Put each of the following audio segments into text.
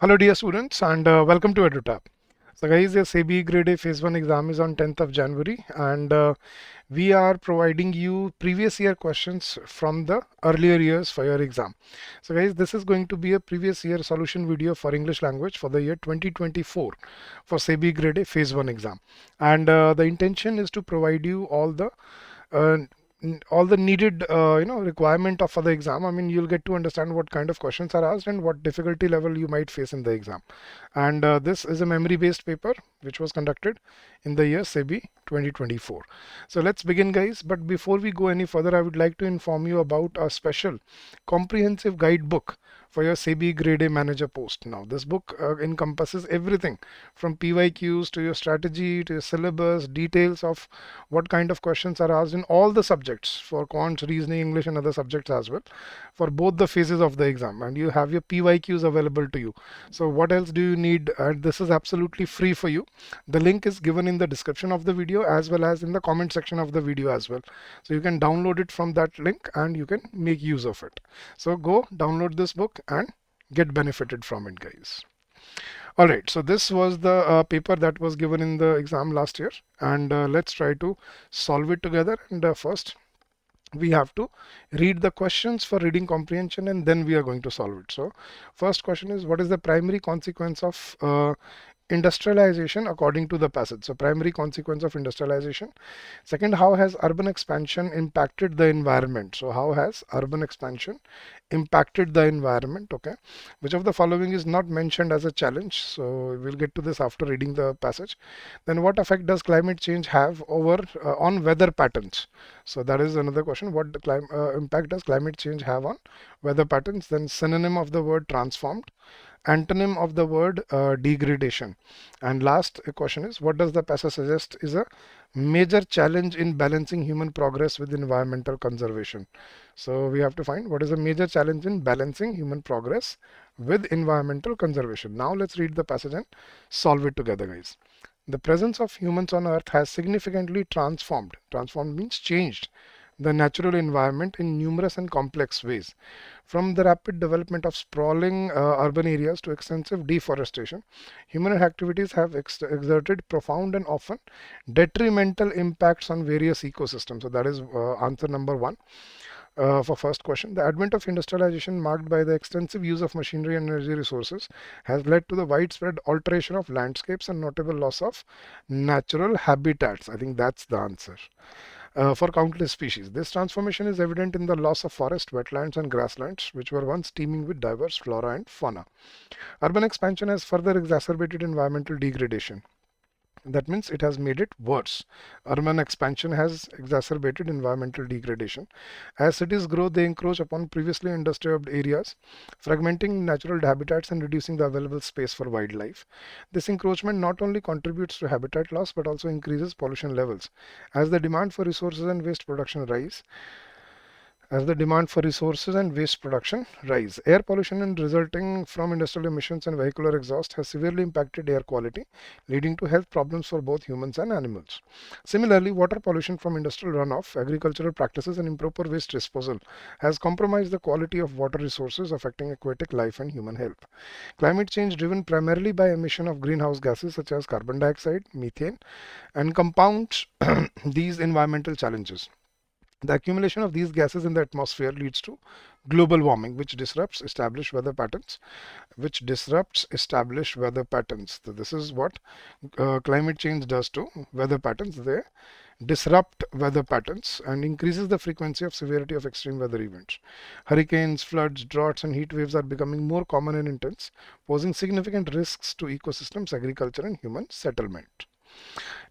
Hello dear students and welcome to EduTap. So guys, the SEBI Grade A Phase 1 exam is on 10th of January and we are providing you previous year questions from the earlier years for your exam. So guys, this is going to be a previous year solution video for English language for the year 2024 for SEBI Grade A Phase 1 exam. And the intention is to provide you uh, all the needed requirement of for the exam. I mean, you'll get to understand what kind of questions are asked and what difficulty level you might face in the exam. And this is a memory based paper which was conducted in the year SEBI 2024. So let's begin guys, but before we go any further, I would like to inform you about a special comprehensive guidebook for your SEBI Grade A manager post. Now this book encompasses everything from PYQs to your strategy to your syllabus, details of what kind of questions are asked in all the subjects for quants, reasoning, English and other subjects as well for both the phases of the exam, and you have your PYQs available to you. So what else do you need? And this is absolutely free for you. The link is given in the description of the video as well as in the comment section of the video as well. So you can download it from that link and you can make use of it. So go download this book and get benefited from it guys. All right, so this was the paper that was given in the exam last year, and let's try to solve it together. And first, we have to read the questions for reading comprehension and then we are going to solve it. So first question is, what is the primary consequence of industrialization according to the passage? So primary consequence of industrialization. Second, how has urban expansion impacted the environment? So how has urban expansion impacted the environment? Okay, which of the following is not mentioned as a challenge? So we'll get to this after reading the passage. Then what effect does climate change have over on weather patterns? So that is another question. What impact does climate change have on weather patterns? Then synonym of the word transformed, antonym of the word degradation. And last question is, what does the passage suggest is a major challenge in balancing human progress with environmental conservation? So we have to find what is a major challenge in balancing human progress with environmental conservation. Now let's read the passage and solve it together guys. The presence of humans on earth has significantly transformed means changed, the natural environment in numerous and complex ways. From the rapid development of sprawling urban areas to extensive deforestation, human activities have exerted profound and often detrimental impacts on various ecosystems. So that is answer number one. For first question, the advent of industrialization marked by the extensive use of machinery and energy resources has led to the widespread alteration of landscapes and notable loss of natural habitats. I think that's the answer. For countless species. This transformation is evident in the loss of forest, wetlands and grasslands, which were once teeming with diverse flora and fauna. Urban expansion has further exacerbated environmental degradation. That means it has made it worse. Urban expansion has exacerbated environmental degradation. As cities grow, they encroach upon previously undisturbed areas, fragmenting natural habitats and reducing the available space for wildlife. This encroachment not only contributes to habitat loss but also increases pollution levels. As the demand for resources and waste production rise, air pollution and resulting from industrial emissions and vehicular exhaust has severely impacted air quality, leading to health problems for both humans and animals. Similarly, water pollution from industrial runoff, agricultural practices, and improper waste disposal has compromised the quality of water resources, affecting aquatic life and human health. Climate change, driven primarily by emission of greenhouse gases such as carbon dioxide, methane, and compounds these environmental challenges. The accumulation of these gases in the atmosphere leads to global warming, which disrupts established weather patterns. So this is what climate change does to weather patterns. They disrupt weather patterns and increases the frequency of severity of extreme weather events. Hurricanes, floods, droughts, and heat waves are becoming more common and intense, posing significant risks to ecosystems, agriculture, and human settlement.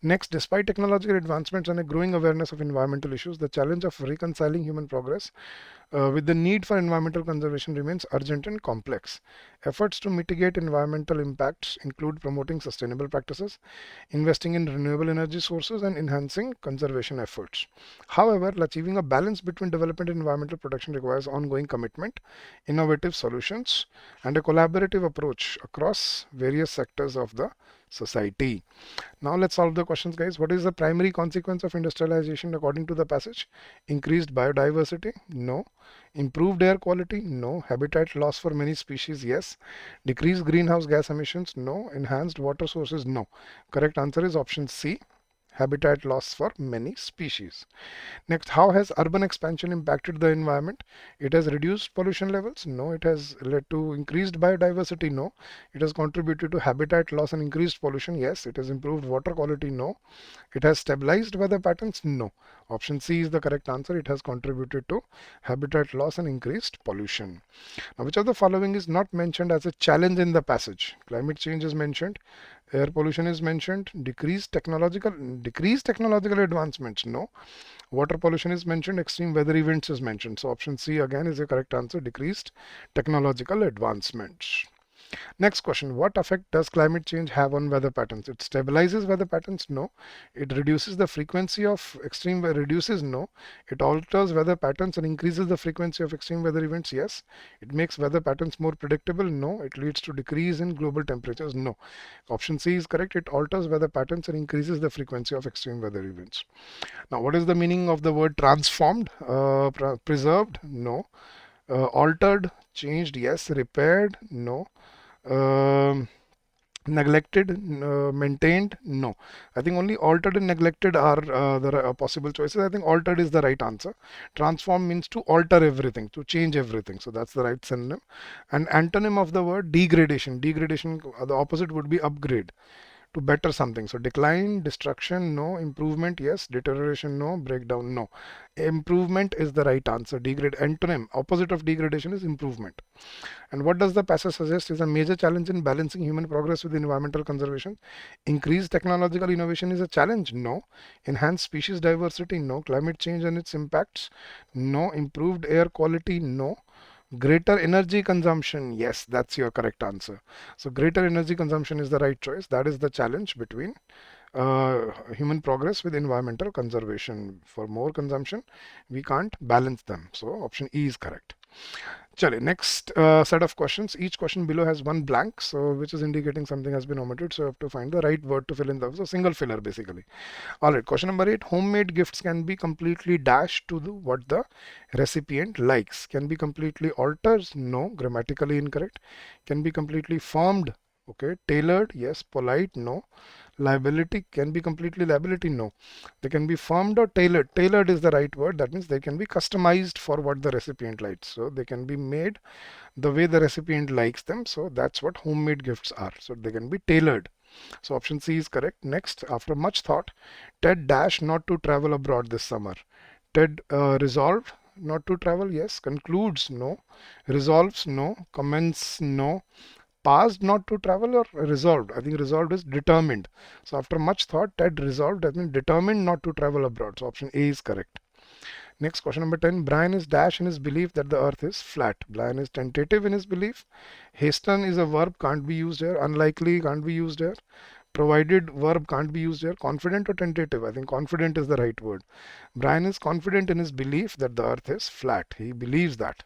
Next, despite technological advancements and a growing awareness of environmental issues, the challenge of reconciling human progress with the need for environmental conservation remains urgent and complex. Efforts to mitigate environmental impacts include promoting sustainable practices, investing in renewable energy sources, and enhancing conservation efforts. However, achieving a balance between development and environmental protection requires ongoing commitment, innovative solutions, and a collaborative approach across various sectors of the society. Now let's solve the questions, guys. What is the primary consequence of industrialization according to the passage? Increased biodiversity? No. Improved air quality? No. Habitat loss for many species? Yes. Decreased greenhouse gas emissions? No. Enhanced water sources? No. Correct answer is option C. Habitat loss for many species. Next, how has urban expansion impacted the environment? It has reduced pollution levels? No. It has led to increased biodiversity? No. It has contributed to habitat loss and increased pollution? Yes. It has improved water quality? No. It has stabilized weather patterns? No. Option C is the correct answer. It has contributed to habitat loss and increased pollution. Now, which of the following is not mentioned as a challenge in the passage? Climate change is mentioned, air pollution is mentioned, decreased technological advancements? No. Water pollution is mentioned, extreme weather events is mentioned. So option C again is the correct answer, decreased technological advancements. Next question, what effect does climate change have on weather patterns? It stabilizes weather patterns? No. It reduces the frequency of extreme weather? Reduces? No. It alters weather patterns and increases the frequency of extreme weather events? Yes. It makes weather patterns more predictable? No. It leads to decrease in global temperatures? No. Option C is correct. It alters weather patterns and increases the frequency of extreme weather events. Now, what is the meaning of the word transformed? Preserved? No. Altered? Changed? Yes. Repaired? No. Um, Neglected? Maintained? No. I think only altered and neglected are the possible choices. I think altered is the right answer. Transform means to alter everything, to change everything. So that's the right synonym. And antonym of the word degradation. Degradation, the opposite would be upgrade, to better something. So decline, destruction, no. Improvement, yes. Deterioration, no. Breakdown, no. Improvement is the right answer. Antonym, opposite of degradation is improvement. And what does the passage suggest is a major challenge in balancing human progress with environmental conservation? Increased technological innovation is a challenge? No. Enhanced species diversity? No. Climate change and its impacts? No. Improved air quality? No. Greater energy consumption? Yes, that's your correct answer. So greater energy consumption is the right choice. That is the challenge between human progress with environmental conservation. For more consumption, we can't balance them. So option E is correct. Chale, next set of questions. Each question below has one blank, so which is indicating something has been omitted. So you have to find the right word to fill in the, so single filler basically. All right, question number 8. Homemade gifts can be completely dashed to the what the recipient likes. Can be completely altered? No. Grammatically incorrect. Can be completely formed? Okay. Tailored? Yes. Polite? No. Liability? Can be completely liability? No. They can be formed or tailored. Tailored is the right word. That means they can be customized for what the recipient likes. So they can be made the way the recipient likes them. So that's what homemade gifts are. So they can be tailored. So option C is correct. Next, after much thought, Ted dashed not to travel abroad this summer. Ted resolved not to travel? Yes. Concludes? No. Resolves? No. Comments? No. Passed not to travel or resolved? I think resolved is determined. So after much thought, Ted resolved, that means determined not to travel abroad. So option A is correct. Next, question number 10. Brian is dash in his belief that the earth is flat. Brian is tentative in his belief. Hasten is a verb, can't be used here. Unlikely can't be used here. Provided verb can't be used here. Confident or tentative? I think confident is the right word. Brian is confident in his belief that the earth is flat. He believes that.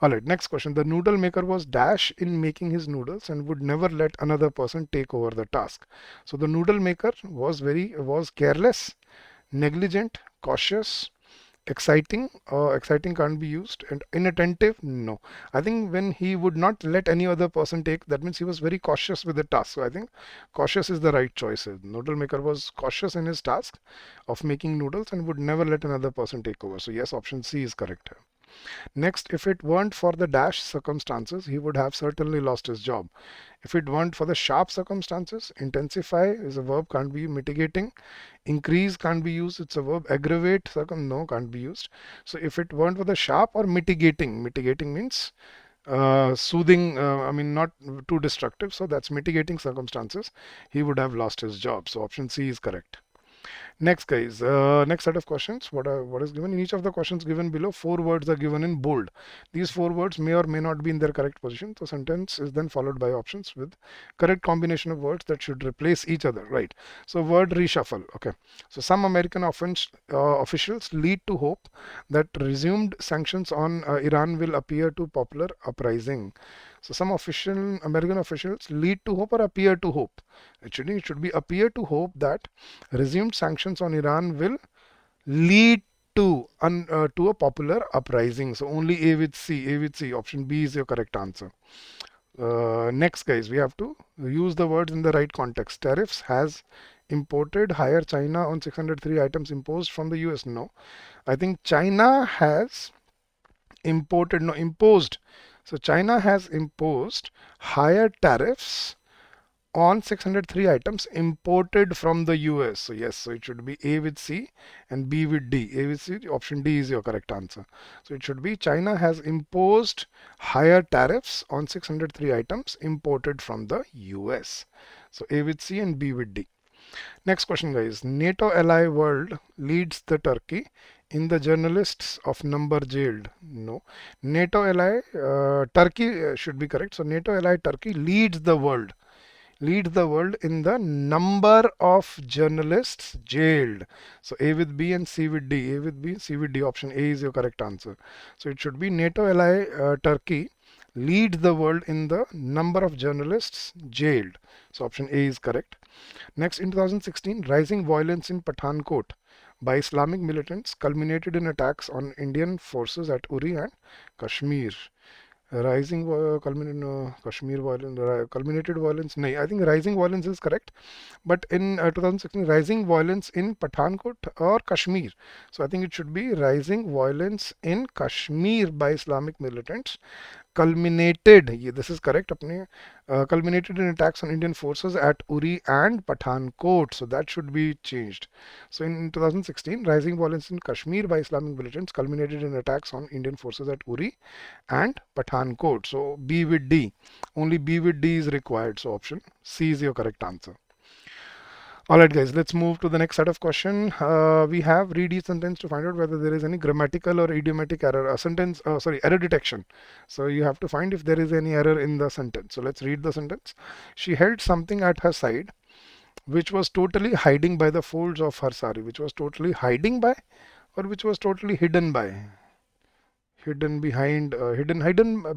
Alright, next question. The noodle maker was dash in making his noodles and would never let another person take over the task. So the noodle maker was careless, negligent, cautious, exciting. Exciting can't be used. And inattentive? No. I think when he would not let any other person take, that means he was very cautious with the task. So I think cautious is the right choice. Noodle maker was cautious in his task of making noodles and would never let another person take over. So yes, option C is correct. Next, if it weren't for the dash circumstances, he would have certainly lost his job. If it weren't for the sharp circumstances, intensify is a verb, can't be mitigating. Increase can't be used, it's a verb. Aggravate, no, can't be used. So if it weren't for the sharp or mitigating, mitigating means soothing, I mean not too destructive. So that's mitigating circumstances. He would have lost his job. So option C is correct. Next, guys, next set of questions. What is given? In each of the questions given below, 4 words are given in bold. These 4 words may or may not be in their correct position. So sentence is then followed by options with correct combination of words that should replace each other, right? So word reshuffle. Okay. So some American officials lead to hope that resumed sanctions on Iran will appear to popular uprising. So some official American officials lead to hope or appear to hope. It should be appear to hope that resumed sanctions on Iran will lead to a popular uprising. So only A with C. A with C. Option B is your correct answer. Next, guys, we have to use the words in the right context. Tariffs has imported higher China on 603 items imposed from the US. No, I think China has imported, no, imposed. So China has imposed higher tariffs on 603 items imported from the US. So yes, so it should be A with C and B with D. A with C, option D is your correct answer. So it should be China has imposed higher tariffs on 603 items imported from the US. So A with C and B with D. Next question, guys. NATO ally world leads the Turkey in the journalists of number jailed. No. NATO ally Turkey should be correct. So NATO ally Turkey leads the world in the number of journalists jailed. So A with B and C with D. A with B, C with D. Option A is your correct answer. So it should be NATO ally Turkey leads the world in the number of journalists jailed. So option A is correct. Next, in 2016, rising violence in Pathankot by Islamic militants culminated in attacks on Indian forces at Uri and Kashmir. Rising Kashmir violence, culminated violence. No, I think rising violence is correct. But in 2016, rising violence in Pathankot or Kashmir. So I think it should be rising violence in Kashmir by Islamic militants culminated, this is correct, culminated in attacks on Indian forces at Uri and Pathankot. So that should be changed. So in 2016, rising violence in Kashmir by Islamic militants culminated in attacks on Indian forces at Uri and Pathankot. So B with D. Only B with D is required. So option C is your correct answer. Alright guys, let's move to the next set of question. We have read each sentence to find out whether there is any grammatical or idiomatic error. Error detection. So you have to find if there is any error in the sentence. So let's read the sentence. She held something at her side which was totally hiding by the folds of her sari. Which was totally hiding by or which was totally hidden by? Hidden behind, hidden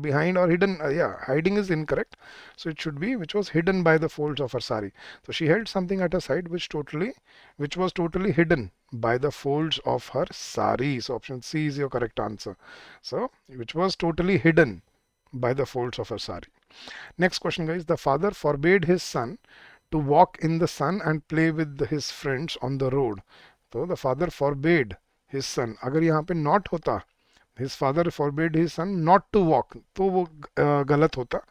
behind or hidden, yeah, hiding is incorrect. So it should be which was hidden by the folds of her sari. So she held something at her side which was totally hidden by the folds of her sari. So option C is your correct answer. So which was totally hidden by the folds of her sari. Next question, guys. The father forbade his son to walk in the sun and play with his friends on the road. So the father forbade his son. अगर यहाँ पे not होता, his father forbade his son not to walk, तो वो गलत होता.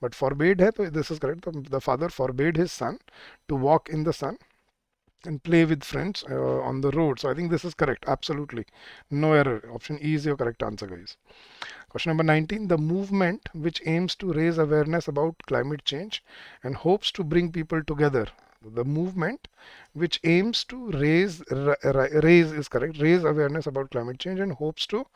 But forbade है तो this is correct. The father forbade his son to walk in the sun and play with friends on the road. So I think this is correct. Absolutely. No error. Option E is your correct answer, guys. Question number 19. The movement which aims to raise awareness about climate change and hopes to bring people together. The movement which aims to raise is correct. Raise awareness about climate change and hopes to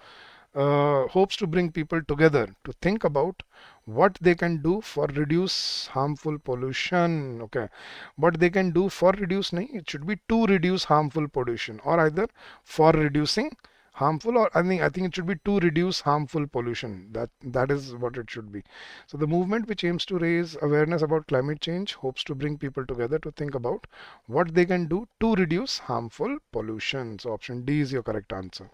bring people together to think about what they can do for reduce harmful pollution. Okay, what they can do for reduce, nahi, it should be to reduce harmful pollution, or either for reducing harmful, or I think it should be to reduce harmful pollution. That is what it should be. So the movement which aims to raise awareness about climate change hopes to bring people together to think about what they can do to reduce harmful pollution. So option D is your correct answer.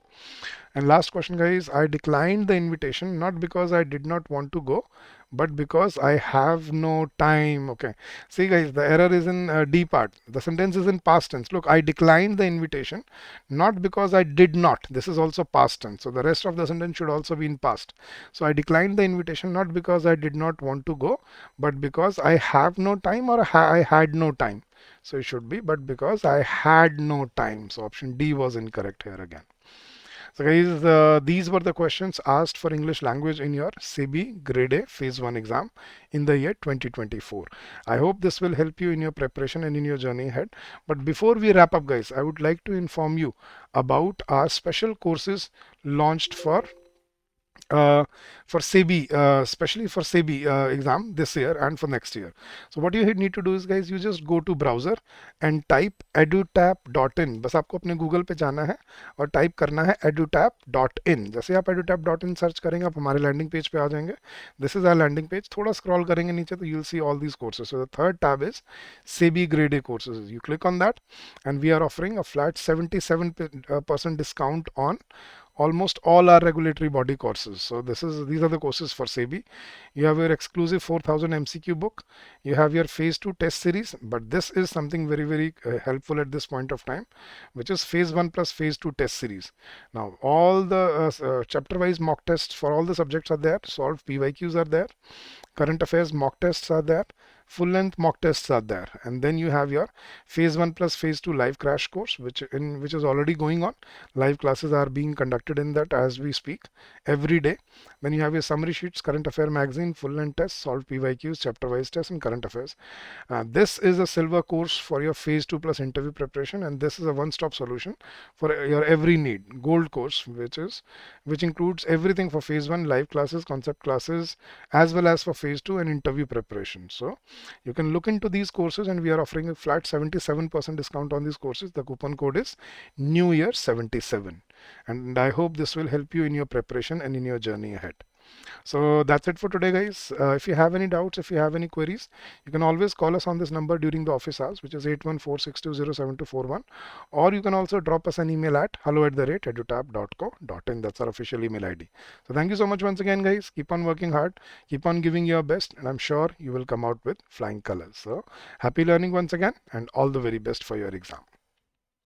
And last question, guys. I declined the invitation not because I did not want to go, but because I have no time. Okay. See, guys, the error is in D part. The sentence is in past tense. Look, I declined the invitation not because I did not. This is also past tense. So the rest of the sentence should also be in past. So I declined the invitation not because I did not want to go, but because I have no time or I had no time. So it should be, but because I had no time. So option D was incorrect here again. So guys, these were the questions asked for English language in your SEBI Grade A Phase 1 exam in the year 2024. I hope this will help you in your preparation and in your journey ahead. But before we wrap up, guys, I would like to inform you about our special courses launched for uh, for SEBI, especially for SEBI exam this year and for next year. So what you need to do is guys, you just go to browser and type edutap.in. बस आपको अपने Google पे जाना है और type करना है edutap.in. जैसे आप edutap.in सर्च करेंगे आप हमारे लैंडिंग पेज पे आ जाएंगे. This is our landing page. थोड़ा स्क्रॉल करेंगे नीचे तो you'll see all these courses. So the third tab is SEBI Grade A courses. You click on that and we are offering a flat 77% discount on almost all our regulatory body courses. So these are the courses for SEBI. You have your exclusive 4000 MCQ book. You have your phase 2 test series, but this is something very helpful at this point of time, which is phase 1 plus phase 2 test series. Now all the chapter wise mock tests for all the subjects are there. Solved PYQs are there. Current affairs mock tests are there. Full length mock tests are there, and then you have your phase 1 plus phase 2 live crash course, which is already going on. Live classes are being conducted in that as we speak every day. Then you have your summary sheets, current affair magazine, full length tests, solved PYQs, chapter wise tests, and current affairs. This is a silver course for your phase 2 plus interview preparation, and this is a one-stop solution for your every need. Gold course, which includes everything for phase 1 live classes, concept classes, as well as for phase 2 and interview preparation. So you can look into these courses, and we are offering a flat 77% discount on these courses. The coupon code is New Year 77, and I hope this will help you in your preparation and in your journey ahead. So that's it for today, guys. If you have any doubts, if you have any queries, you can always call us on this number during the office hours, which is 8146207241, or you can also drop us an email at hello@edutap.co.in. That's our official email ID. So thank you so much once again, guys. Keep on working hard, keep on giving your best, and I'm sure you will come out with flying colors. So happy learning once again, and all the very best for your exam.